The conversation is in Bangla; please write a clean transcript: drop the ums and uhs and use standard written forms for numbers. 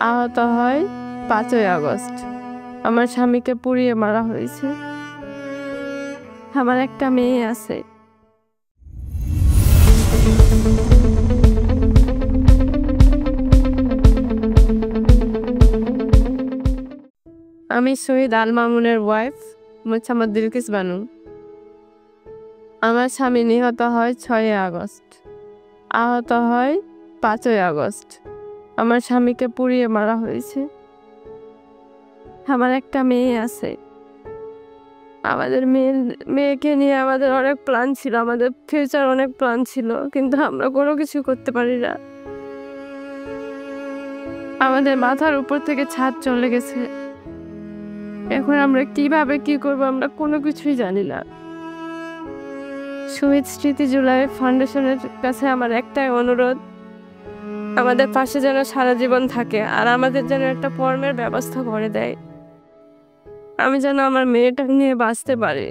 আহত হয় 5ই আগস্ট। আমার স্বামীকে পুড়িয়ে মারা হয়েছে। আমার একটা মেয়ে আছে। আমি শহীদ আল মামুনের ওয়াইফ মোছাম্মদ বিলকিস বানু। আমার স্বামী নিহত হয় 6ই আগস্ট, আহত হয় 5ই আগস্ট। আমার স্বামীকে পুড়িয়ে মারা হয়েছে। আমার একটা মেয়ে আছে। আমাদের মেয়েকে নিয়ে আমাদের অনেক প্ল্যান ছিল, আমাদের ফিউচার অনেক প্ল্যান ছিল, কিন্তু আমরা কোনো কিছু করতে পারি না। আমাদের মাথার উপর থেকে ছাদ চলে গেছে। এখন আমরা কিভাবে কি করবো আমরা কোনো কিছুই জানি না। শহীদ স্মৃতি জুলাই ফাউন্ডেশনের কাছে আমার একটাই অনুরোধ, আমাদের পাশে যেন সারা জীবন থাকে আর আমাদের যেন একটা কর্মের ব্যবস্থা করে দেয়। আমি যেন আমার মেয়েটা নিয়ে বাঁচতে পারি।